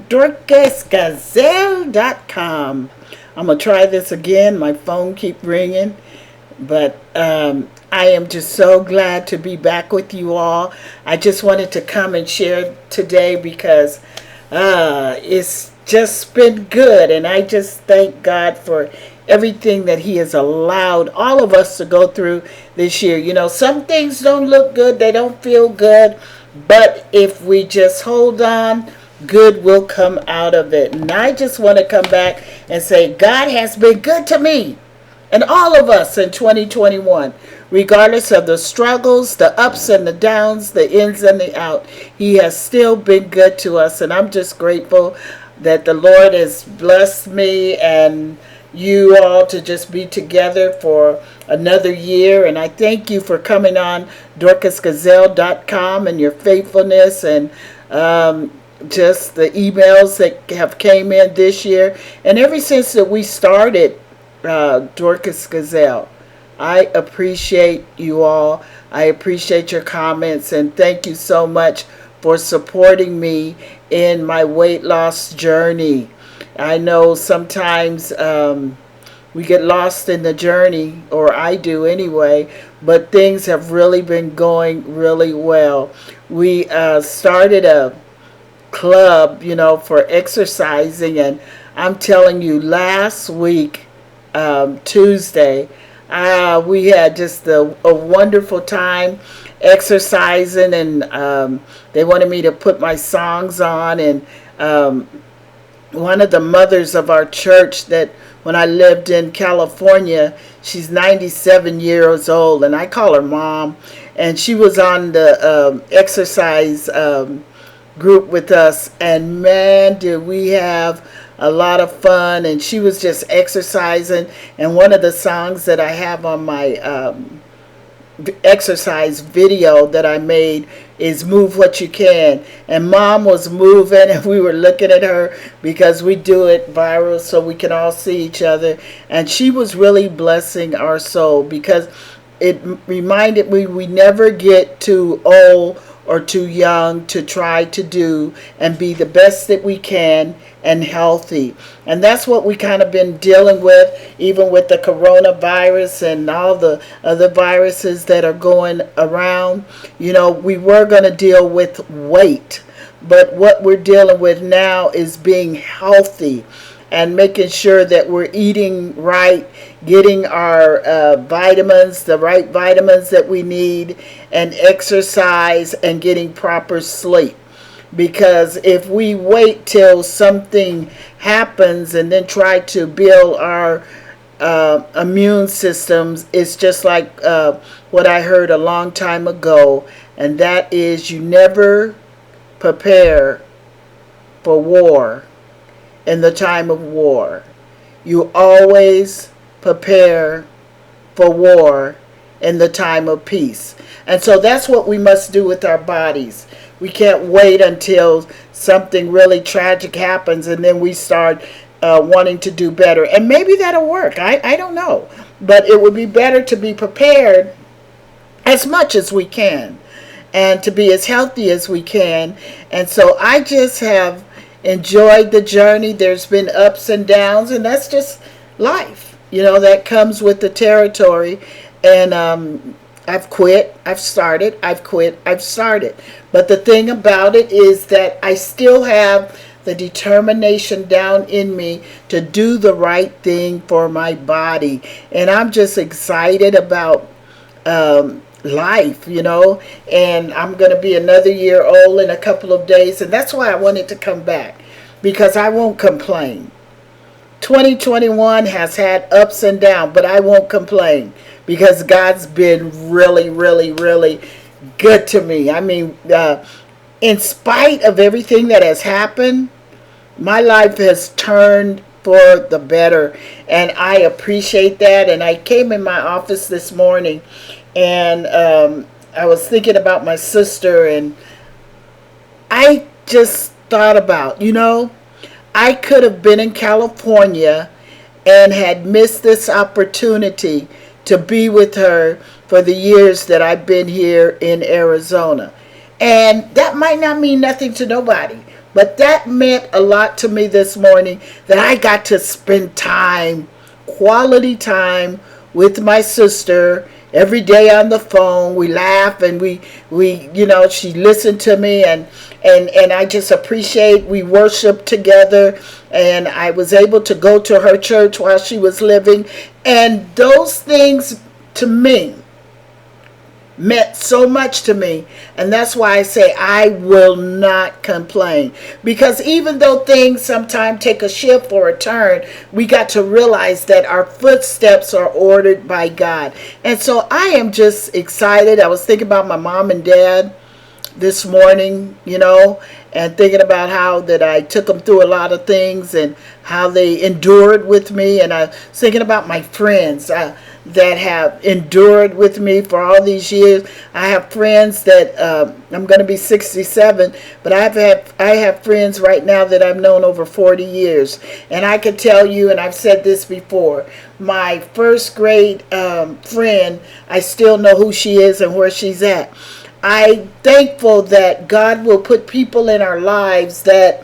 DorcasGazelle.com. I'm going to try this again. My phone keep ringing. But I am just so glad to be back with you all. I just wanted to come and share today because it's just been good. And I just thank God for everything that He has allowed all of us to go through this year. You know, some things don't look good. They don't feel good. But if we just hold on, good will come out of it. And I just want to come back and say, God has been good to me and all of us in 2021, regardless of the struggles, the ups and the downs, the ins and the outs. He has still been good to us, and I'm just grateful that the Lord has blessed me and you all to just be together for another year. And I thank you for coming on DorcasGazelle.com and your faithfulness and just the emails that have came in this year and ever since that we started Dorcas Gazelle. I appreciate you all. I appreciate your comments and thank you so much for supporting me in my weight loss journey. I know sometimes we get lost in the journey, or I do anyway, but things have really been going really well. We started a club, you know, for exercising, and I'm telling you, last week, Tuesday, we had just a wonderful time exercising, and they wanted me to put my songs on, and one of the mothers of our church that when I lived in California, she's 97 years old, and I call her mom, and she was on the exercise group with us, and man, did we have a lot of fun. And she was just exercising, and one of the songs that I have on my exercise video that I made is Move What You Can, and mom was moving and we were looking at her because we do it viral so we can all see each other, and she was really blessing our soul because it reminded me we never get too old or too young to try to do and be the best that we can and healthy. And that's what we kind of been dealing with, even with the coronavirus and all the other viruses that are going around. You know, we were going to deal with weight, but what we're dealing with now is being healthy and making sure that we're eating right, getting our vitamins, the right vitamins that we need, and exercise and getting proper sleep. Because if we wait till something happens and then try to build our immune systems, it's just like what I heard a long time ago, and that is you never prepare for war in the time of war. You always prepare for war in the time of peace. And so that's what we must do with our bodies. We can't wait until something really tragic happens and then we start wanting to do better. And maybe that'll work. I don't know. But it would be better to be prepared as much as we can and to be as healthy as we can. And so I just have enjoyed the journey. There's been ups and downs, and that's just life. That comes with the territory. And I've quit, I've started, I've quit, I've started. But the thing about it is that I still have the determination down in me to do the right thing for my body. And I'm just excited about life, and I'm going to be another year old in a couple of days. And that's why I wanted to come back, because I won't complain. 2021 has had ups and downs, but I won't complain because God's been really, really, really good to me. I mean, in spite of everything that has happened, my life has turned for the better, and I appreciate that. And I came in my office this morning, and I was thinking about my sister, and I just thought about, I could have been in California and had missed this opportunity to be with her for the years that I've been here in Arizona. And that might not mean nothing to nobody, but that meant a lot to me this morning, that I got to spend time, quality time with my sister every day on the phone. We laugh and we she listened to me, and I just appreciate, we worship together, and I was able to go to her church while she was living. And those things to me meant so much to me. And that's why I say I will not complain, because even though things sometimes take a shift or a turn, we got to realize that our footsteps are ordered by God. And so I am just excited. I was thinking about my mom and dad this morning, and thinking about how that I took them through a lot of things and how they endured with me. And I was thinking about my friends that have endured with me for all these years. I have friends that I'm going to be 67, but I have friends right now that I've known over 40 years. And I can tell you, and I've said this before, my first grade friend, I still know who she is and where she's at. I'm thankful that God will put people in our lives that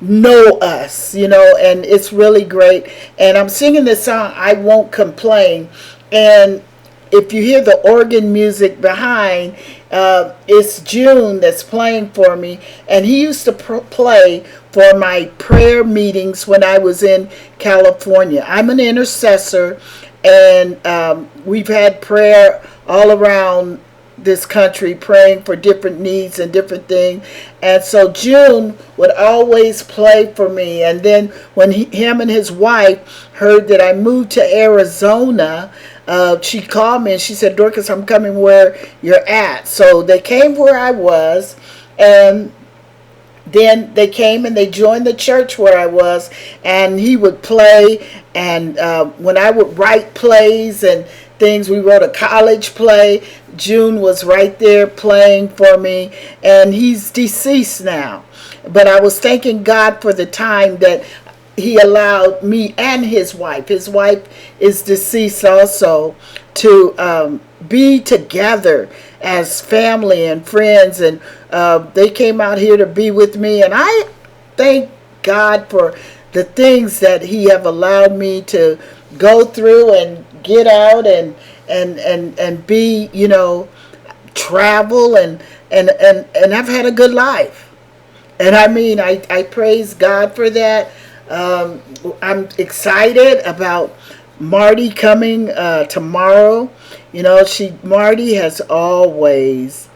know us, and it's really great. And I'm singing this song, I Won't Complain. And if you hear the organ music behind, it's June that's playing for me. And he used to play for my prayer meetings when I was in California. I'm an intercessor, and we've had prayer all around this country, praying for different needs and different things. And so June would always play for me. And then when him and his wife heard that I moved to Arizona, she called me and she said, Dorcas, I'm coming where you're at. So they came where I was, and then they came and they joined the church where I was, and he would play. And when I would write plays and things, we wrote a college play, June was right there playing for me, and he's deceased now. But I was thanking God for the time that he allowed me and his wife is deceased also, to be together as family and friends. And they came out here to be with me, and I thank God for the things that he have allowed me to go through and get out and be, travel, and I've had a good life. And I mean, I praise God for that. I'm excited about Marty coming tomorrow. Marty has always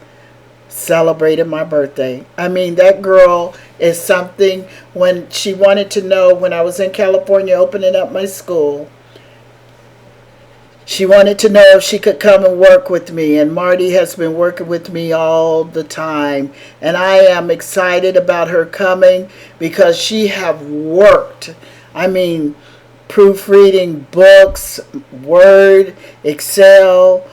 celebrated my birthday. I mean, that girl is something. When she wanted to know, when I was in California opening up my school, she wanted to know if she could come and work with me, and Marty has been working with me all the time. And I am excited about her coming because she have worked. I mean, proofreading books, Word, Excel,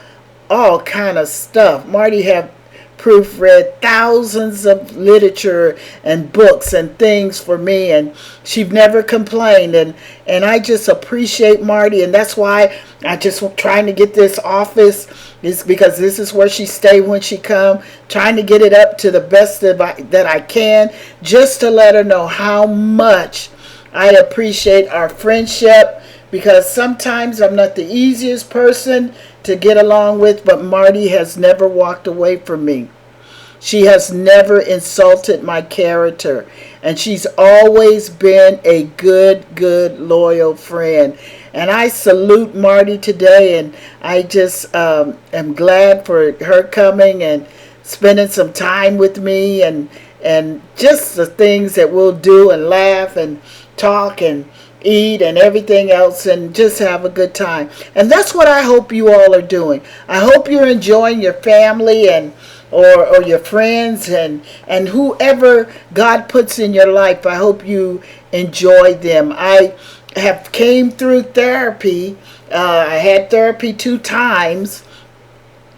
all kind of stuff. Marty have proofread thousands of literature and books and things for me, and she've never complained, and I just appreciate Marty, and that's why I just trying to get this office, is because this is where she stay when she come, trying to get it up to the best that I can, just to let her know how much I appreciate our friendship, because sometimes I'm not the easiest person to get along with, but Marty has never walked away from me. She has never insulted my character, and she's always been a good, loyal friend. And I salute Marty today, and I just am glad for her coming and spending some time with me, and just the things that we'll do and laugh and talk and eat and everything else, and just have a good time. And that's what I hope you all are doing. I hope you're enjoying your family and or your friends and whoever God puts in your life. I hope you enjoy them. I have came through therapy. I had therapy 2 times.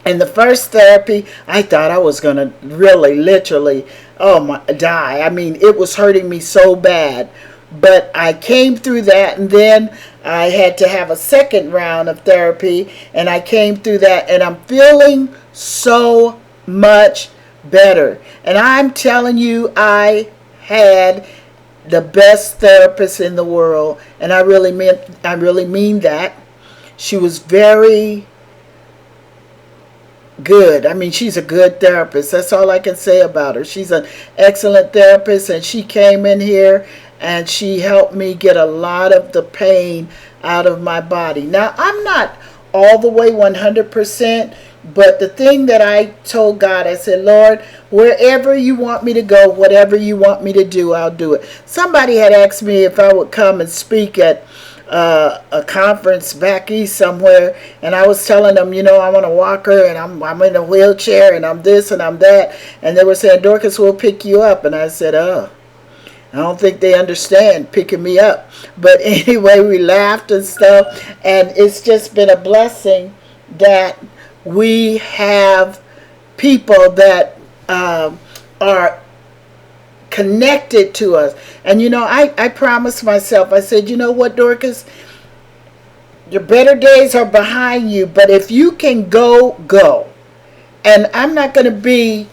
And the first therapy, I thought I was going to really, literally, die. I mean, it was hurting me so bad. But I came through that, and then I had to have a second round of therapy, and I came through that, and I'm feeling so much better. And I'm telling you, I had the best therapist in the world, and I really mean that. She was very good. I mean, she's a good therapist. That's all I can say about her. She's an excellent therapist, and she came in here and she helped me get a lot of the pain out of my body. Now, I'm not all the way 100%, but the thing that I told God, I said, Lord, wherever you want me to go, whatever you want me to do, I'll do it. Somebody had asked me if I would come and speak at a conference back east somewhere, and I was telling them, I'm on a walker, and I'm in a wheelchair, and I'm this and I'm that, and they were saying, Dorcas will pick you up, and I said, I don't think they understand picking me up. But anyway, we laughed and stuff, and it's just been a blessing that we have people that are connected to us. And I promised myself, I said, you know what, Dorcas, your better days are behind you, but if you can go. And I'm not going to be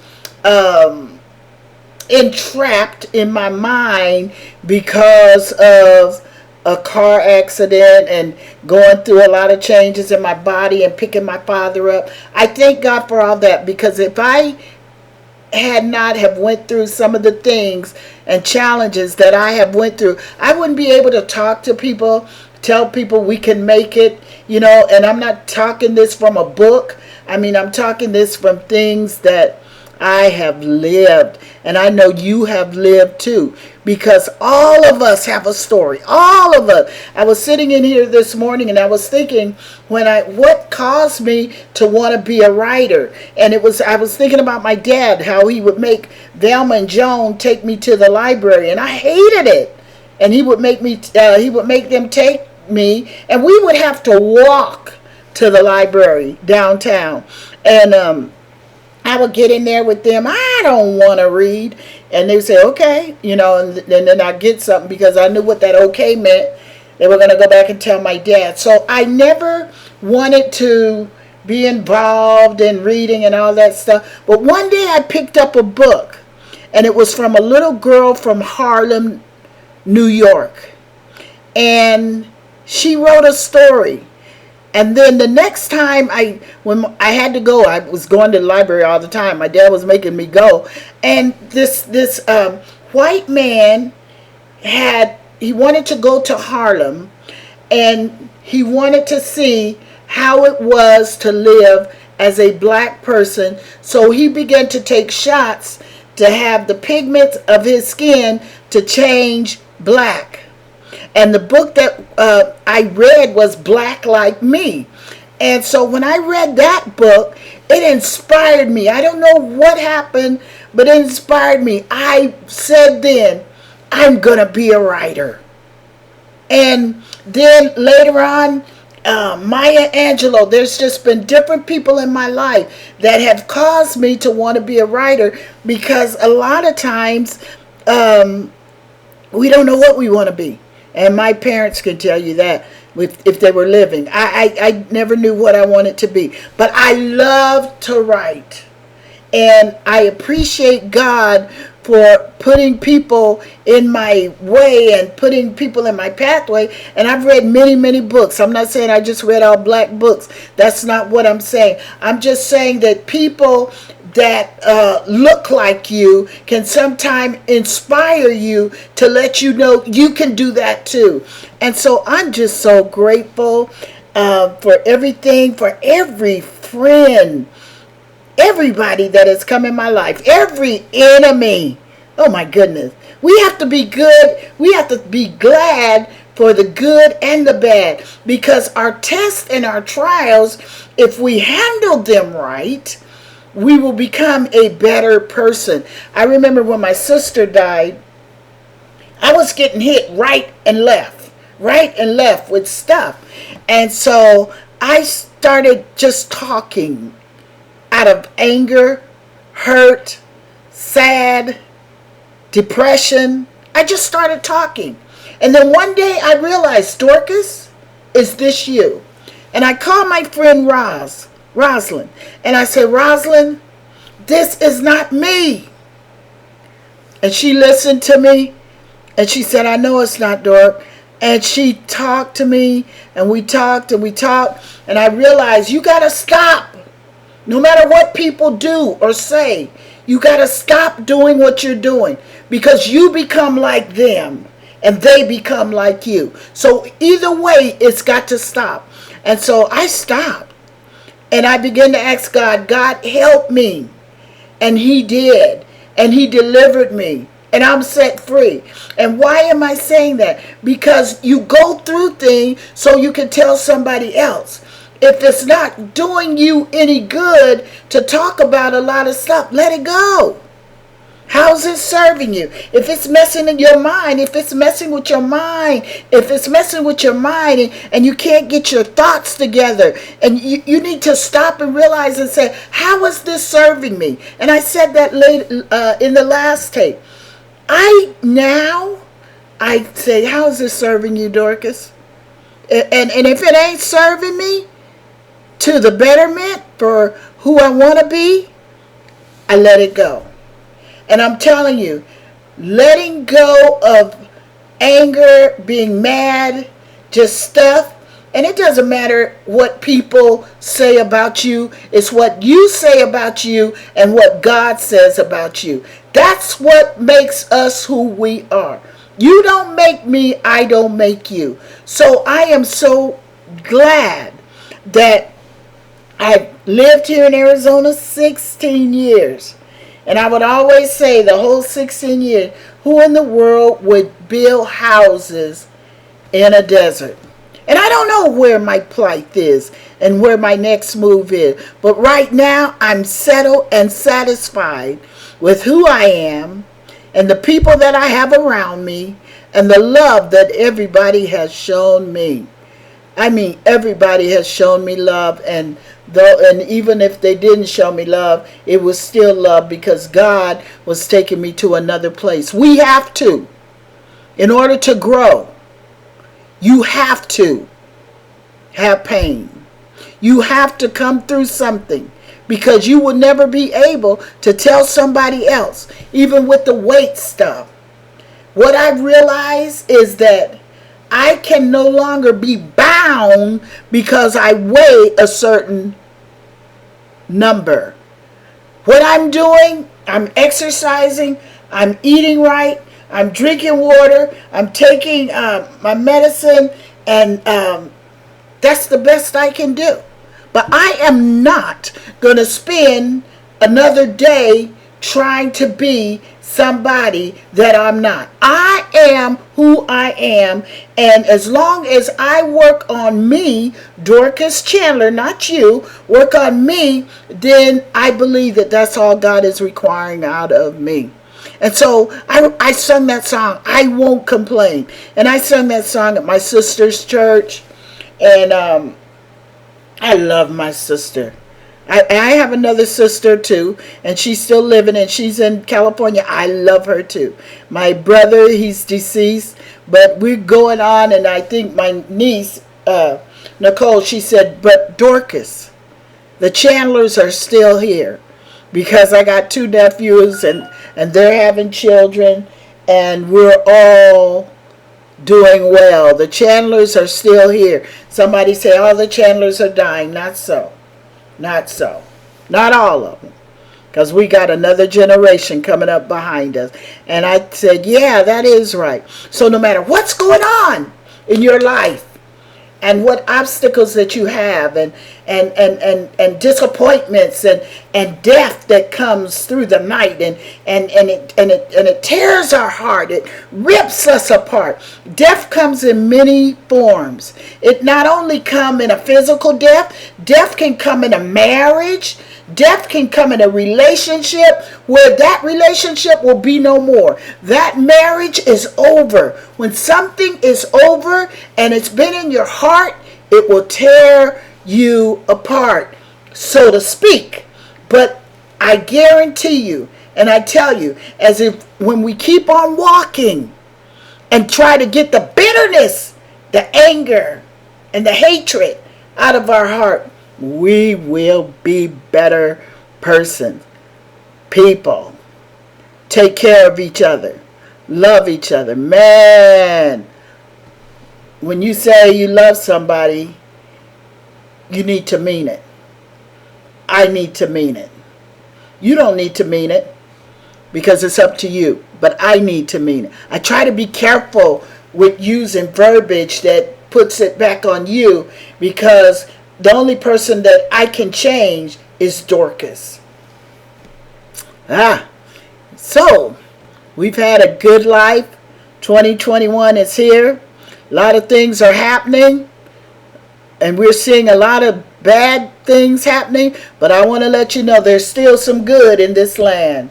entrapped in my mind because of a car accident and going through a lot of changes in my body and picking my father up. I thank God for all that, because if I had not have went through some of the things and challenges that I have went through, I wouldn't be able to talk to people, tell people we can make it, and I'm not talking this from a book. I mean, I'm talking this from things that I have lived, and I know you have lived too, because all of us have a story. All of us. I was sitting in here this morning, and I was thinking what caused me to want to be a writer, and I was thinking about my dad, how he would make Velma and Joan take me to the library, and I hated it, and he would make them take me, and we would have to walk to the library downtown, and I would get in there with them. I don't want to read. And they would say, okay, and then I'd get something, because I knew what that okay meant. They were going to go back and tell my dad. So I never wanted to be involved in reading and all that stuff. But one day I picked up a book, and it was from a little girl from Harlem, New York. And she wrote a story. And then the next time when I had to go, I was going to the library all the time. My dad was making me go. And this white man he wanted to go to Harlem, and he wanted to see how it was to live as a black person. So he began to take shots to have the pigments of his skin to change black. And the book that I read was Black Like Me. And so when I read that book, it inspired me. I don't know what happened, but it inspired me. I said then, I'm going to be a writer. And then later on, Maya Angelou. There's just been different people in my life that have caused me to want to be a writer, because a lot of times we don't know what we want to be. And my parents can tell you that if they were living. I never knew what I wanted to be. But I love to write. And I appreciate God for putting people in my way and putting people in my pathway. And I've read many, many books. I'm not saying I just read all black books. That's not what I'm saying. I'm just saying that people that look like you can sometimes inspire you to let you know you can do that too. And so I'm just so grateful for everything, for every friend, everybody that has come in my life, every enemy. Oh my goodness. We have to be good. We have to be glad for the good and the bad, because our tests and our trials, if we handle them right, we will become a better person. I remember when my sister died, I was getting hit right and left with stuff. And so I started just talking out of anger, hurt, sad, depression. I just started talking. And then one day I realized, Dorcas, is this you? And I called my friend Rosalind. And I said, Rosalind, this is not me. And she listened to me. And she said, I know it's not, Dork. And she talked to me. And we talked and we talked. And I realized, you got to stop. No matter what people do or say, you got to stop doing what you're doing, because you become like them and they become like you. So either way, it's got to stop. And so I stopped. And I began to ask God, God, help me. And he did. And he delivered me. And I'm set free. And why am I saying that? Because you go through things so you can tell somebody else. If it's not doing you any good to talk about a lot of stuff, let it go. How's it serving you? If it's messing in your mind, if it's messing with your mind, and you can't get your thoughts together, and you need to stop and realize and say, how is this serving me? And I said that in the last tape. I say, how is this serving you, Dorcas? And if it ain't serving me to the betterment for who I want to be, I let it go. And I'm telling you, letting go of anger, being mad, just stuff. And it doesn't matter what people say about you. It's what you say about you and what God says about you. That's what makes us who we are. You don't make me, I don't make you. So I am so glad that I've lived here in Arizona 16 years. And I would always say the whole 16 years, who in the world would build houses in a desert? And I don't know where my plight is and where my next move is. But right now, I'm settled and satisfied with who I am and the people that I have around me and the love that everybody has shown me. I mean, everybody has shown me love, and even if they didn't show me love, it was still love, because God was taking me to another place. We have to, in order to grow, you have to have pain. You have to come through something, because you will never be able to tell somebody else, even with the weight stuff. What I've realized is that I can no longer be bound because I weigh a certain number. What I'm doing, I'm exercising, I'm eating right, I'm drinking water, I'm taking my medicine, and that's the best I can do. But I am not going to spend another day trying to be somebody that I'm not. I am who I am, and as long as I work on me, Dorcas Chandler, not you, work on me, then I believe that that's all God is requiring out of me. And so I sung that song, I Won't Complain. And I sung that song at my sister's church. And I love my sister. I have another sister too, and she's still living, and she's in California. I love her too. My brother, he's deceased, but we're going on, and I think my niece, Nicole, she said, but Dorcas, the Chandlers are still here, because I got two nephews, and they're having children, and we're all doing well. The Chandlers are still here. Somebody say, all the Chandlers are dying. Not so. Not so. Not all of them. Because we got another generation coming up behind us. And I said, yeah, that is right. So no matter what's going on in your life, and what obstacles that you have, and disappointments, and death that comes through the night, and it tears our heart, it rips us apart. Death comes in many forms. It not only come in a physical death, death can come in a marriage. Death can come in a relationship where that relationship will be no more. That marriage is over. When something is over and it's been in your heart, it will tear you apart, so to speak. But I guarantee you, and I tell you, as if when we keep on walking and try to get the bitterness, the anger, and the hatred out of our heart, we will be better persons. People, take care of each other. Love each other. Man, when you say you love somebody, you need to mean it. I need to mean it. You don't need to mean it, because it's up to you. But I need to mean it. I try to be careful with using verbiage that puts it back on you, because the only person that I can change is Dorcas. So we've had a good life. 2021 is here. A lot of things are happening, and we're seeing a lot of bad things happening, but I want to let you know there's still some good in this land,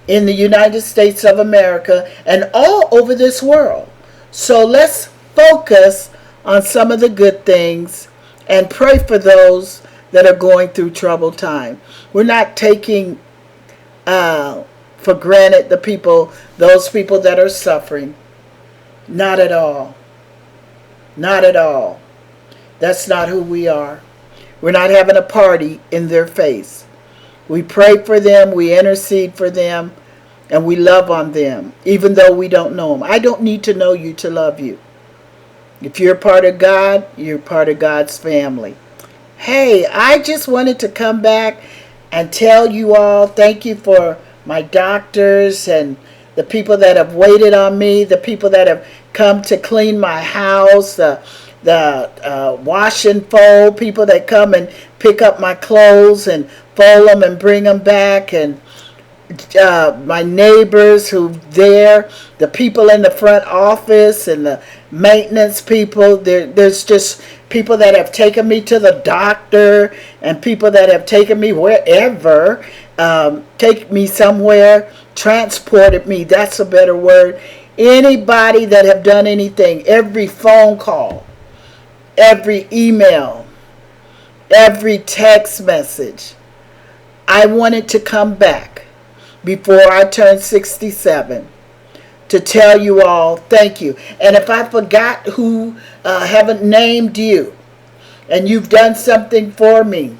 in the United States of America, and all over this world. So let's focus on some of the good things and pray for those that are going through troubled time. We're not taking for granted those people that are suffering. Not at all. Not at all. That's not who we are. We're not having a party in their face. We pray for them, we intercede for them, and we love on them, even though we don't know them. I don't need to know you to love you. If you're part of God, you're part of God's family. Hey, I just wanted to come back and tell you all thank you for my doctors and the people that have waited on me, the people that have come to clean my house, the wash and fold, people that come and pick up my clothes and fold them and bring them back, and my neighbors who there, the people in the front office and the maintenance people. There's just people that have taken me to the doctor, and people that have taken me wherever, take me somewhere, transported me. That's a better word. Anybody that have done anything, every phone call, every email, every text message. I wanted to come back before I turned 67 to tell you all thank you. And if I forgot who, haven't named you, and you've done something for me,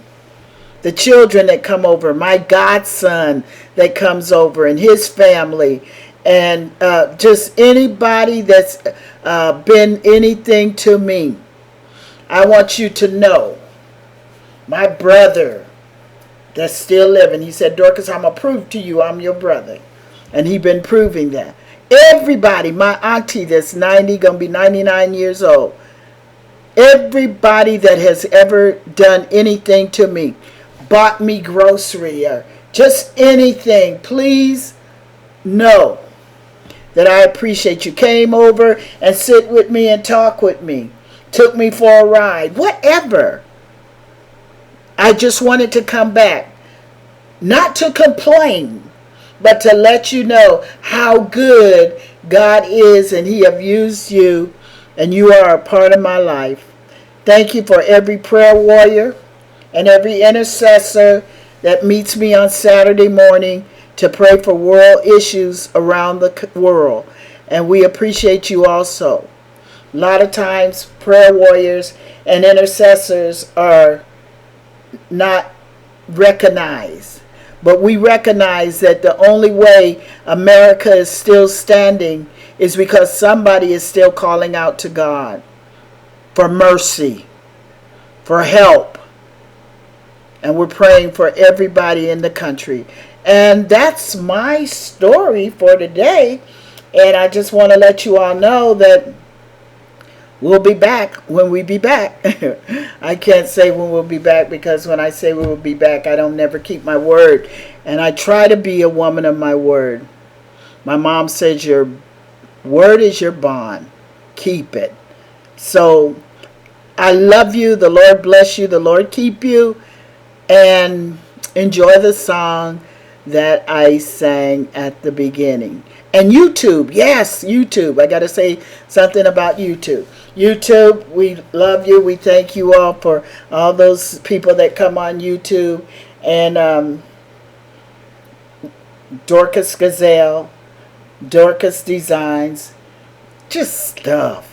the children that come over, my godson that comes over and his family, and just anybody that's been anything to me, I want you to know, my brother that's still living, he said, Dorcas, I'm going to prove to you I'm your brother. And he been proving that. Everybody, my auntie that's 90, going to be 99 years old, everybody that has ever done anything to me, bought me grocery or just anything, please know that I appreciate you. Came over and sit with me and talk with me. Took me for a ride. Whatever. I just wanted to come back. Not to complain, but to let you know how good God is, and He have used you, and you are a part of my life. Thank you for every prayer warrior and every intercessor that meets me on Saturday morning to pray for world issues around the world. And we appreciate you also. A lot of times, prayer warriors and intercessors are not recognized. But we recognize that the only way America is still standing is because somebody is still calling out to God for mercy, for help. And we're praying for everybody in the country. And that's my story for today. And I just want to let you all know that we'll be back when we be back. I can't say when we'll be back, because when I say we will be back, I don't never keep my word. And I try to be a woman of my word. My mom says your word is your bond. Keep it. So I love you. The Lord bless you. The Lord keep you. And enjoy the song that I sang at the beginning. And YouTube, yes, YouTube. I got to say something about YouTube. YouTube, we love you. We thank you all for all those people that come on YouTube. And Dorcas Gazelle, Dorcas Designs, just stuff.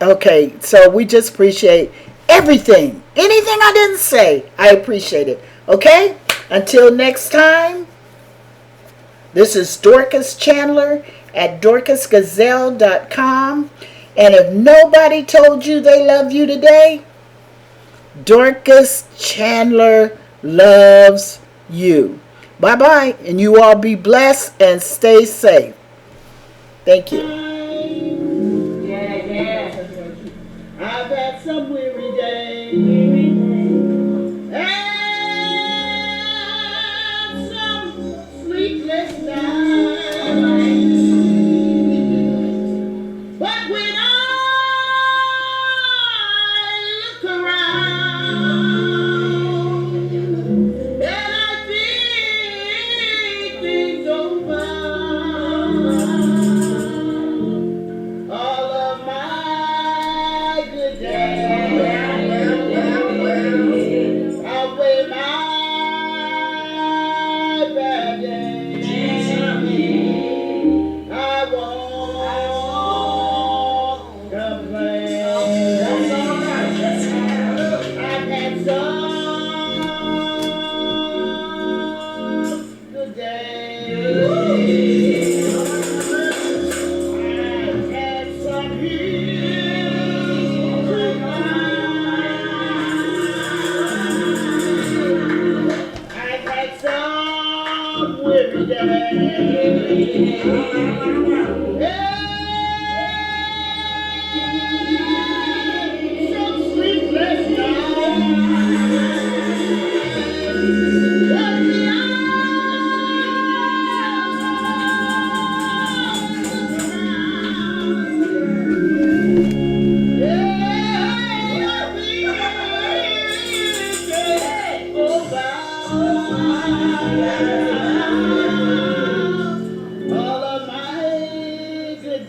Okay, so we just appreciate everything. Anything I didn't say, I appreciate it. Okay? Until next time, this is Dorcas Chandler at dorcasgazelle.com. And if nobody told you they love you today, Dorcas Chandler loves you. Bye-bye. And you all be blessed and stay safe. Thank you. Yeah. I've had some weary days. And some sleepless nights. But when I look around and I think things over, all of my good days outweigh my bad days. I won't complain. I've had some good days. I've had some hills to climb. I've had some weary days. Some sleepless all of my good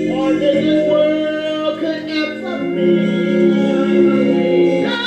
more than this world could ever be. No.